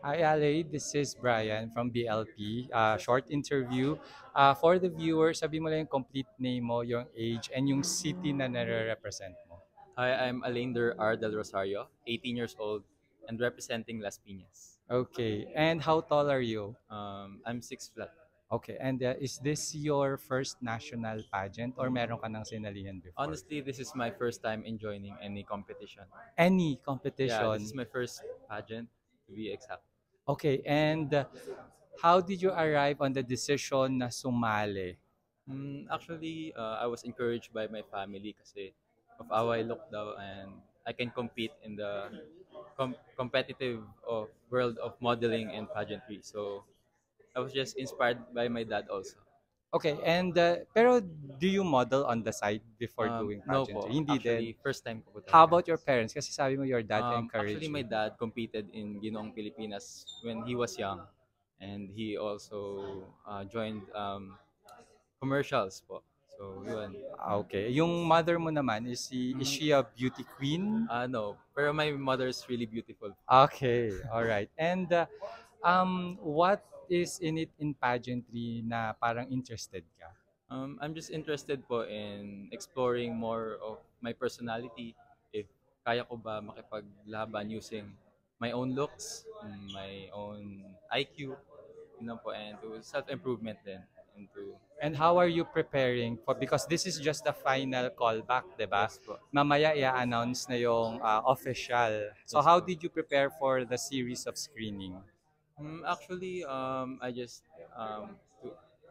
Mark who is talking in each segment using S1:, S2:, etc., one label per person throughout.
S1: Hi, Ale. This is Brian from BLP. Short interview. For the viewers, sabi mo lang yung complete name mo, yung age, and yung city na nare-represent mo.
S2: Hi, I'm Alander R. Del Rosario, 18 years old, and representing Las Piñas.
S1: Okay. And how tall are you?
S2: I'm 6 flat.
S1: Okay. And is this your first national pageant or meron ka ng sinalihan before?
S2: Honestly, this is my first time in joining any competition.
S1: Any
S2: Yeah, this is
S1: competition?
S2: my first pageant, to be exact.
S1: Okay. And how did you arrive on the decision na sumali?
S2: Actually, I was encouraged by my family kasi of how I look daw and I can compete in the competitive of world of modeling and pageantry. So I was just inspired by my dad also.
S1: Okay, and pero do you model on the side before doing
S2: No
S1: pageantry?
S2: po.
S1: Hindi din.
S2: Actually, first time ko po
S1: How
S2: talaga.
S1: about your parents? Kasi sabi mo your dad
S2: Actually,
S1: encouraged
S2: my
S1: you.
S2: dad competed in Ginoong Pilipinas when he was young, and he also joined commercials po. So yun.
S1: Okay. Yung mother mo naman, is
S2: Mm,
S1: she a beauty queen?
S2: no, pero my mother is really beautiful.
S1: Okay, all right. And what is in it in pageantry na parang interested ka?
S2: I'm just interested po in exploring more of my personality. If kaya ko ba makipaglaban using my own looks, my own IQ, po, and to self-improvement din into,
S1: And how are you preparing for because this is just the final callback, 'di ba?
S2: yes po.
S1: Mamaya i-announce na yung official. So
S2: Yes
S1: how
S2: po.
S1: did you prepare for the series of screening?
S2: Actually, I just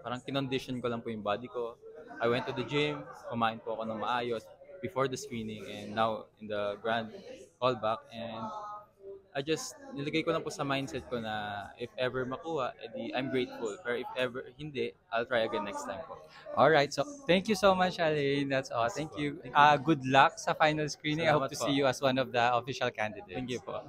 S2: parang kinondition ko lang po yung body ko. I went to the gym, kumain po ako ng maayos before the screening and now in the grand callback, and I just nilagay ko lang po sa mindset ko na if ever makuha, edi I'm grateful. Pero if ever hindi, I'll try again next time po.
S1: All right. So thank you so much, Alain. That's all.
S2: Yes
S1: Thank
S2: po.
S1: you.
S2: Thank you.
S1: Good luck sa final screening. I hope
S2: Salamat
S1: to see
S2: po.
S1: you as one of the official
S2: Thank you
S1: candidates.
S2: po.